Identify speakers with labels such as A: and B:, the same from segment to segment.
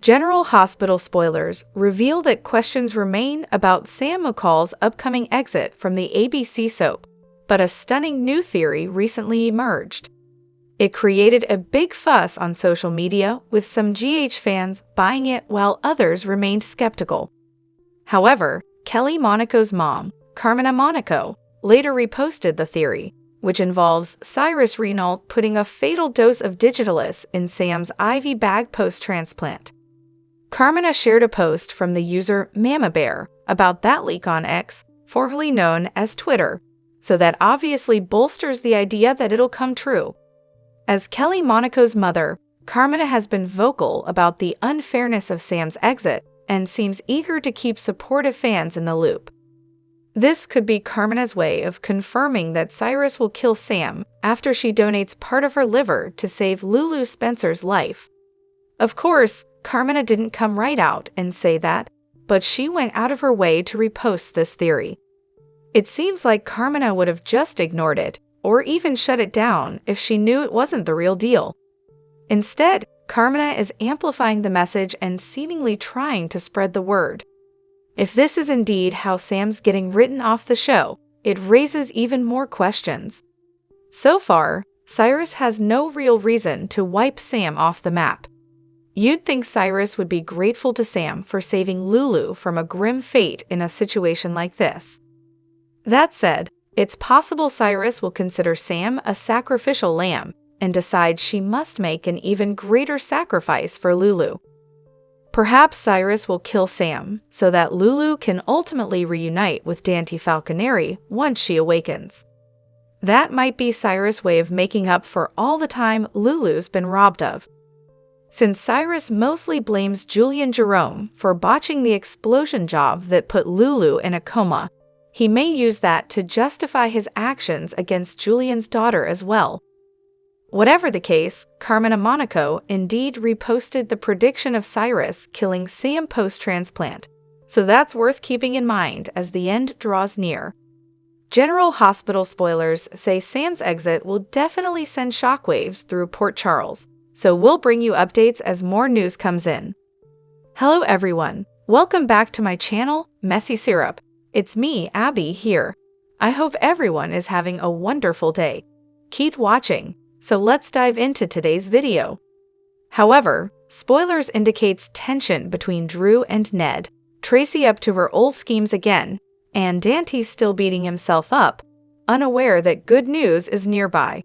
A: General Hospital spoilers reveal that questions remain about Sam McCall's upcoming exit from the ABC soap, but a stunning new theory recently emerged. It created a big fuss on social media, with some GH fans buying it while others remained skeptical. However, Kelly Monaco's mom, Carmina Monaco, later reposted the theory, which involves Cyrus Renault putting a fatal dose of Digitalis in Sam's IV bag post-transplant. Carmina shared a post from the user Mama Bear about that leak on X, formerly known as Twitter, so that obviously bolsters the idea that it'll come true. As Kelly Monaco's mother, Carmina has been vocal about the unfairness of Sam's exit and seems eager to keep supportive fans in the loop. This could be Carmina's way of confirming that Cyrus will kill Sam after she donates part of her liver to save Lulu Spencer's life. Of course, Carmina didn't come right out and say that, but she went out of her way to repost this theory. It seems like Carmina would have just ignored it, or even shut it down if she knew it wasn't the real deal. Instead, Carmina is amplifying the message and seemingly trying to spread the word. If this is indeed how Sam's getting written off the show, it raises even more questions. So far, Cyrus has no real reason to wipe Sam off the map. You'd think Cyrus would be grateful to Sam for saving Lulu from a grim fate in a situation like this. That said, it's possible Cyrus will consider Sam a sacrificial lamb and decide she must make an even greater sacrifice for Lulu. Perhaps Cyrus will kill Sam so that Lulu can ultimately reunite with Dante Falconeri once she awakens. That might be Cyrus' way of making up for all the time Lulu's been robbed of. Since Cyrus mostly blames Julian Jerome for botching the explosion job that put Lulu in a coma, he may use that to justify his actions against Julian's daughter as well. Whatever the case, Carmina Monaco indeed reposted the prediction of Cyrus killing Sam post-transplant, so that's worth keeping in mind as the end draws near. General Hospital spoilers say Sam's exit will definitely send shockwaves through Port Charles, so we'll bring you updates as more news comes in. Hello everyone, welcome back to my channel, Messy Syrup. It's me, Abby, here. I hope everyone is having a wonderful day. Keep watching, so let's dive into today's video. However, spoilers indicates tension between Drew and Ned, Tracy up to her old schemes again, and Dante still beating himself up, unaware that good news is nearby.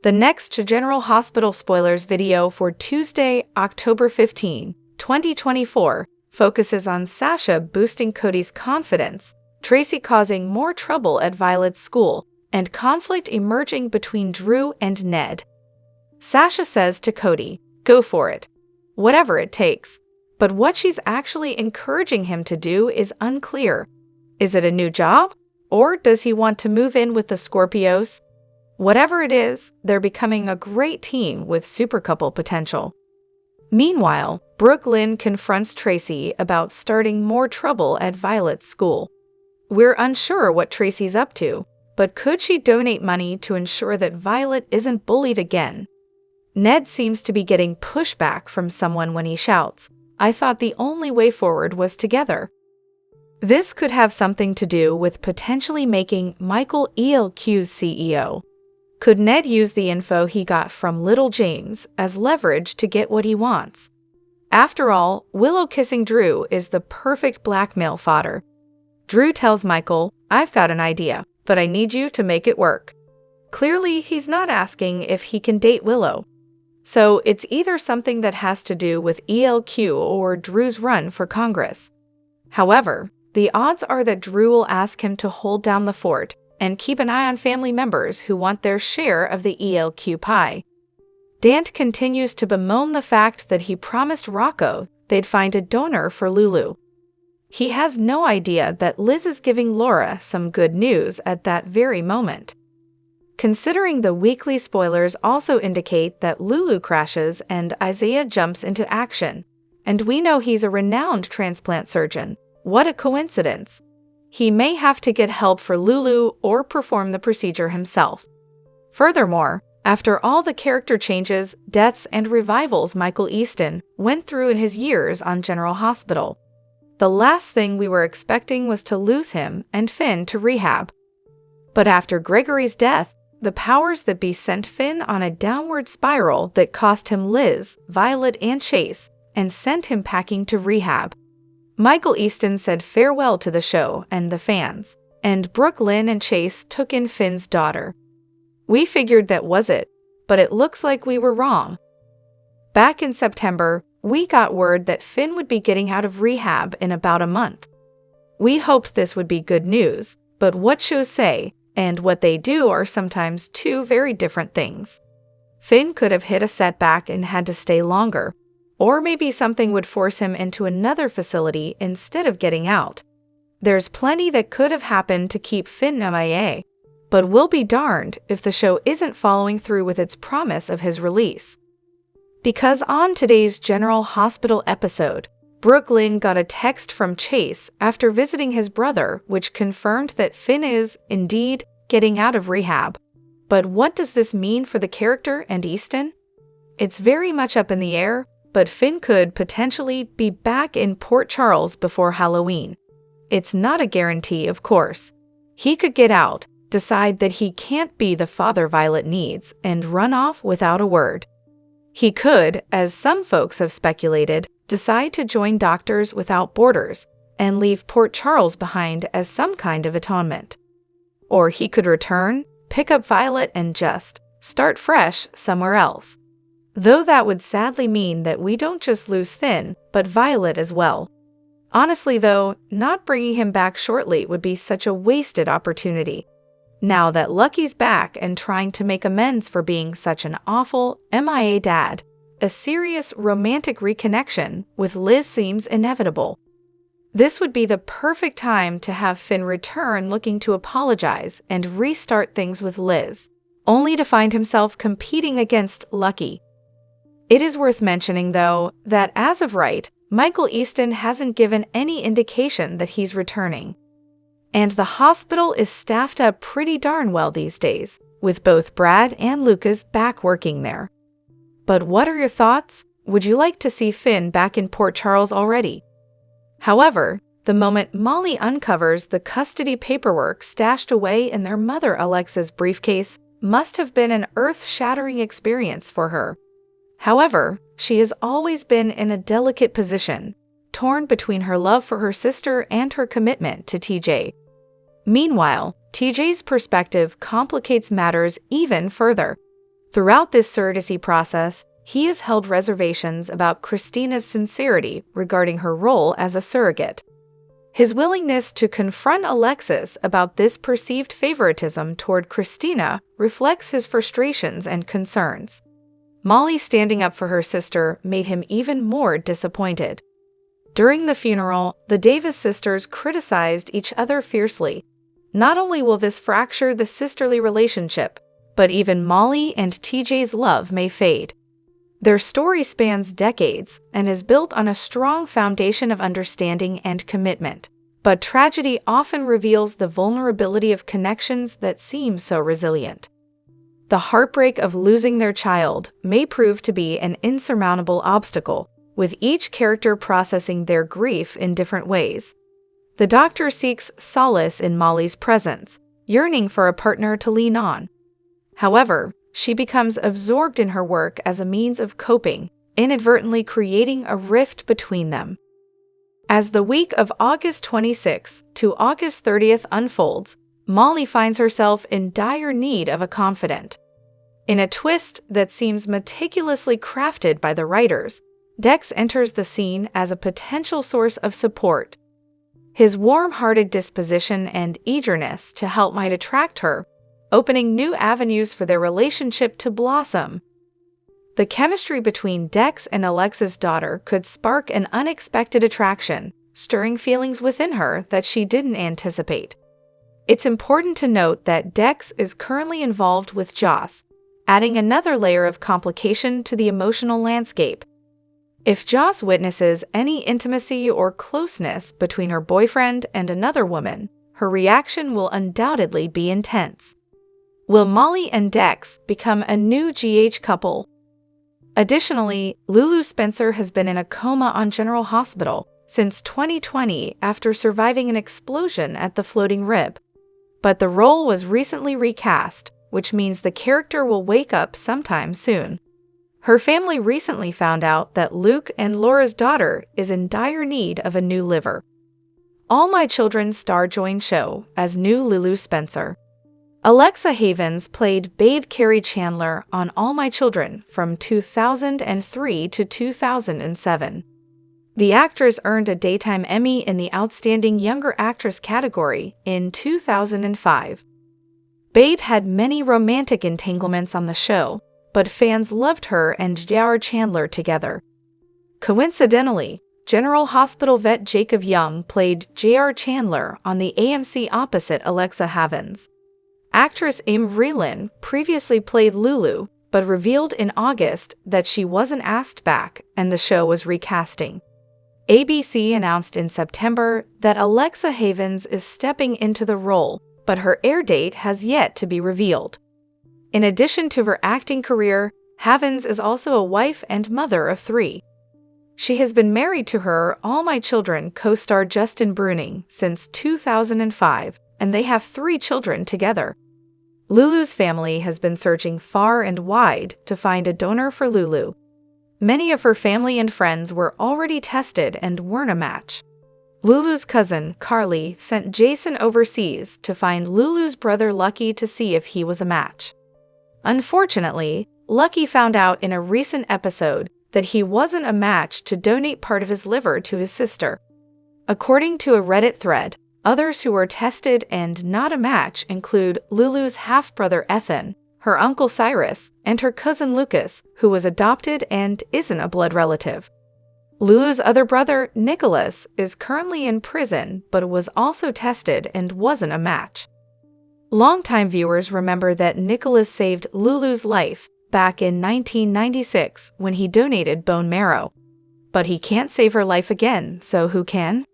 A: The next General Hospital spoilers video for Tuesday, October 15, 2024, focuses on Sasha boosting Cody's confidence, Tracy causing more trouble at Violet's school, and conflict emerging between Drew and Ned. Sasha says to Cody, "Go for it. Whatever it takes." But what she's actually encouraging him to do is unclear. Is it a new job? Or does he want to move in with the Scorpios? Whatever it is, they're becoming a great team with super couple potential. Meanwhile, Brooklyn confronts Tracy about starting more trouble at Violet's school. We're unsure what Tracy's up to, but could she donate money to ensure that Violet isn't bullied again? Ned seems to be getting pushback from someone when he shouts, "I thought the only way forward was together." This could have something to do with potentially making Michael ELQ's CEO. Could Ned use the info he got from Little James as leverage to get what he wants? After all, Willow kissing Drew is the perfect blackmail fodder. Drew tells Michael, "I've got an idea, but I need you to make it work." Clearly, he's not asking if he can date Willow. So it's either something that has to do with ELQ or Drew's run for Congress. However, the odds are that Drew will ask him to hold down the fort and keep an eye on family members who want their share of the ELQ pie. Dante continues to bemoan the fact that he promised Rocco they'd find a donor for Lulu. He has no idea that Liz is giving Laura some good news at that very moment. Considering the weekly spoilers also indicate that Lulu crashes and Isaiah jumps into action, and we know he's a renowned transplant surgeon, what a coincidence. He may have to get help for Lulu or perform the procedure himself. Furthermore, After all the character changes, deaths, and revivals Michael Easton went through in his years on General Hospital, the last thing we were expecting was to lose him and Finn to rehab. But after Gregory's death, the powers that be sent Finn on a downward spiral that cost him Liz, Violet, and Chase, and sent him packing to rehab. Michael Easton said farewell to the show and the fans, and Brooke, Lynn, and Chase took in Finn's daughter. We figured that was it, but it looks like we were wrong. Back in September, we got word that Finn would be getting out of rehab in about a month. We hoped this would be good news, but what shows say, and what they do are sometimes two very different things. Finn could have hit a setback and had to stay longer, or maybe something would force him into another facility instead of getting out. There's plenty that could have happened to keep Finn MIA, but we'll be darned if the show isn't following through with its promise of his release. Because on today's General Hospital episode, Brooklyn got a text from Chase after visiting his brother, which confirmed that Finn is, indeed, getting out of rehab. But what does this mean for the character and Easton? It's very much up in the air, but Finn could potentially be back in Port Charles before Halloween. It's not a guarantee, of course. He could get out, decide that he can't be the father Violet needs, and run off without a word. He could, as some folks have speculated, decide to join Doctors Without Borders and leave Port Charles behind as some kind of atonement. Or he could return, pick up Violet, and just start fresh somewhere else. Though that would sadly mean that we don't just lose Finn, but Violet as well. Honestly though, not bringing him back shortly would be such a wasted opportunity. Now that Lucky's back and trying to make amends for being such an awful MIA dad, a serious romantic reconnection with Liz seems inevitable. This would be the perfect time to have Finn return looking to apologize and restart things with Liz, only to find himself competing against Lucky. It is worth mentioning, though, that as of right, Michael Easton hasn't given any indication that he's returning. And the hospital is staffed up pretty darn well these days, with both Brad and Lucas back working there. But what are your thoughts? Would you like to see Finn back in Port Charles already? However, the moment Molly uncovers the custody paperwork stashed away in their mother Alexa's briefcase must have been an earth-shattering experience for her. However, she has always been in a delicate position, torn between her love for her sister and her commitment to TJ. Meanwhile, TJ's perspective complicates matters even further. Throughout this surrogacy process, he has held reservations about Christina's sincerity regarding her role as a surrogate. His willingness to confront Alexis about this perceived favoritism toward Christina reflects his frustrations and concerns. Molly standing up for her sister made him even more disappointed. During the funeral, the Davis sisters criticized each other fiercely. Not only will this fracture the sisterly relationship, but even Molly and TJ's love may fade. Their story spans decades and is built on a strong foundation of understanding and commitment, but tragedy often reveals the vulnerability of connections that seem so resilient. The heartbreak of losing their child may prove to be an insurmountable obstacle, with each character processing their grief in different ways. The doctor seeks solace in Molly's presence, yearning for a partner to lean on. However, she becomes absorbed in her work as a means of coping, inadvertently creating a rift between them. As the week of August 26th to August 30th unfolds, Molly finds herself in dire need of a confidant. In a twist that seems meticulously crafted by the writers, Dex enters the scene as a potential source of support. His warm-hearted disposition and eagerness to help might attract her, opening new avenues for their relationship to blossom. The chemistry between Dex and Alexa's daughter could spark an unexpected attraction, stirring feelings within her that she didn't anticipate. It's important to note that Dex is currently involved with Joss, adding another layer of complication to the emotional landscape. If Joss witnesses any intimacy or closeness between her boyfriend and another woman, her reaction will undoubtedly be intense. Will Molly and Dex become a new GH couple? Additionally, Lulu Spencer has been in a coma on General Hospital since 2020 after surviving an explosion at the floating rib. But the role was recently recast, which means the character will wake up sometime soon. Her family recently found out that Luke and Laura's daughter is in dire need of a new liver. All My Children star join show as new Lulu Spencer. Alexa Havens played Babe Carrie Chandler on All My Children from 2003 to 2007. The actress earned a Daytime Emmy in the Outstanding Younger Actress category in 2005. Babe had many romantic entanglements on the show, but fans loved her and J.R. Chandler together. Coincidentally, General Hospital vet Jacob Young played J.R. Chandler on the AMC opposite Alexa Havens. Actress Im Vreeland previously played Lulu, but revealed in August that she wasn't asked back and the show was recasting. ABC announced in September that Alexa Havens is stepping into the role, but her air date has yet to be revealed. In addition to her acting career, Havens is also a wife and mother of 3. She has been married to her All My Children co-star Justin Bruning since 2005, and they have 3 children together. Lulu's family has been searching far and wide to find a donor for Lulu. Many of her family and friends were already tested and weren't a match. Lulu's cousin, Carly, sent Jason overseas to find Lulu's brother Lucky to see if he was a match. Unfortunately, Lucky found out in a recent episode that he wasn't a match to donate part of his liver to his sister. According to a Reddit thread, others who were tested and not a match include Lulu's half-brother Ethan, her uncle Cyrus, and her cousin Lucas, who was adopted and isn't a blood relative. Lulu's other brother, Nicholas, is currently in prison but was also tested and wasn't a match. Longtime viewers remember that Nicholas saved Lulu's life back in 1996 when he donated bone marrow. But he can't save her life again, so who can?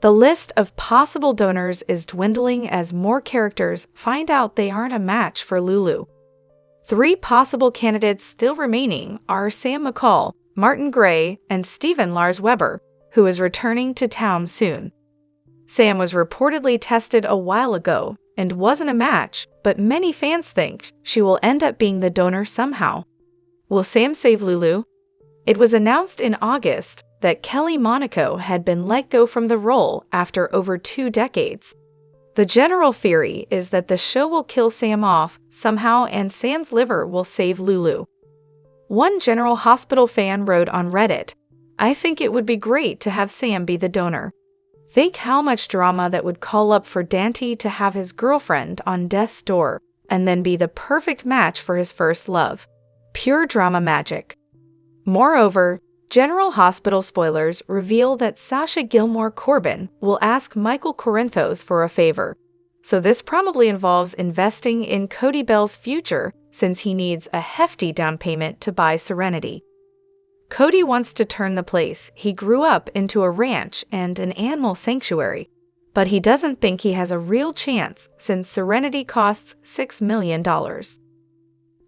A: The list of possible donors is dwindling as more characters find out they aren't a match for Lulu. 3 possible candidates still remaining are Sam McCall, Martin Gray, and Stephen Lars Weber, who is returning to town soon. Sam was reportedly tested a while ago and wasn't a match, but many fans think she will end up being the donor somehow. Will Sam save Lulu? It was announced in August that Kelly Monaco had been let go from the role after over 2 decades. The general theory is that the show will kill Sam off somehow and Sam's liver will save Lulu. One General Hospital fan wrote on Reddit, "I think it would be great to have Sam be the donor. Think how much drama that would call up for Dante to have his girlfriend on death's door and then be the perfect match for his first love. Pure drama magic." Moreover, General Hospital spoilers reveal that Sasha Gilmore Corbin will ask Michael Corinthos for a favor. So this probably involves investing in Cody Bell's future since he needs a hefty down payment to buy Serenity. Cody wants to turn the place he grew up into a ranch and an animal sanctuary, but he doesn't think he has a real chance since Serenity costs $6 million.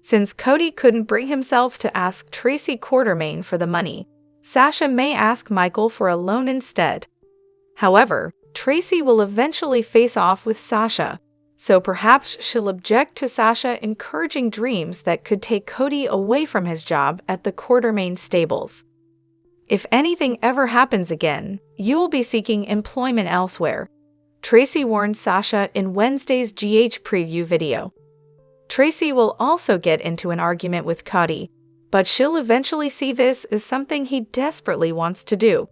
A: Since Cody couldn't bring himself to ask Tracy Quartermain for the money, Sasha may ask Michael for a loan instead. However, Tracy will eventually face off with Sasha, so perhaps she'll object to Sasha encouraging dreams that could take Cody away from his job at the Quartermain stables. If anything ever happens again, you will be seeking employment elsewhere, Tracy warned Sasha in Wednesday's GH preview video. Tracy will also get into an argument with Cody, but she'll eventually see this as something he desperately wants to do.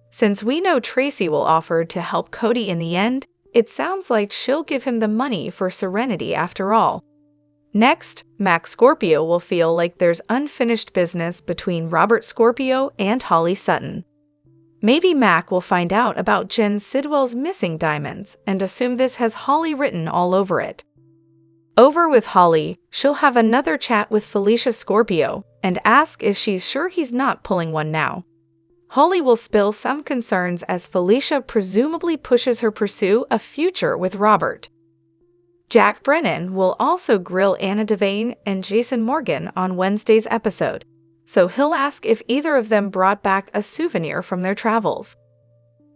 A: Since we know Tracy will offer to help Cody in the end, it sounds like she'll give him the money for Serenity after all. Next, Mac Scorpio will feel like there's unfinished business between Robert Scorpio and Holly Sutton. Maybe Mac will find out about Jen Sidwell's missing diamonds and assume this has Holly written all over it. Over with Holly, she'll have another chat with Felicia Scorpio and ask if she's sure he's not pulling one now. Holly will spill some concerns as Felicia presumably pushes her pursue a future with Robert. Jack Brennan will also grill Anna Devane and Jason Morgan on Wednesday's episode, so he'll ask if either of them brought back a souvenir from their travels.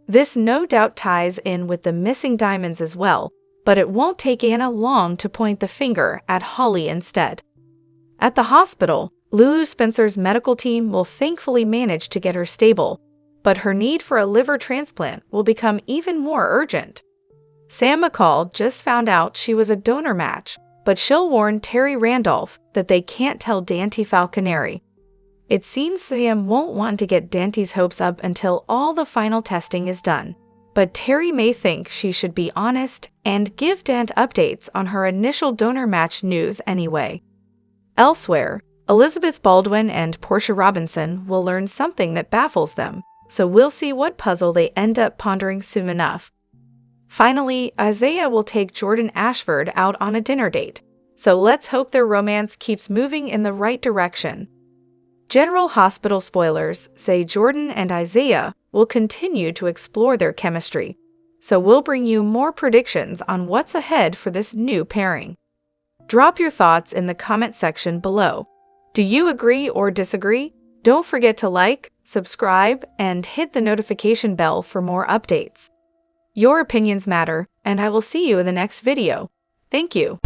A: This no doubt ties in with the missing diamonds as well, but it won't take Anna long to point the finger at Holly instead. At the hospital, Lulu Spencer's medical team will thankfully manage to get her stable, but her need for a liver transplant will become even more urgent. Sam McCall just found out she was a donor match, but she'll warn Terry Randolph that they can't tell Dante Falconeri. It seems Sam won't want to get Dante's hopes up until all the final testing is done, but Terry may think she should be honest and give Dante updates on her initial donor match news anyway. Elsewhere, Elizabeth Baldwin and Portia Robinson will learn something that baffles them, so we'll see what puzzle they end up pondering soon enough. Finally, Isaiah will take Jordan Ashford out on a dinner date, so let's hope their romance keeps moving in the right direction. General Hospital spoilers say Jordan and Isaiah will continue to explore their chemistry, so we'll bring you more predictions on what's ahead for this new pairing. Drop your thoughts in the comment section below. Do you agree or disagree? Don't forget to like, subscribe, and hit the notification bell for more updates. Your opinions matter, and I will see you in the next video. Thank you.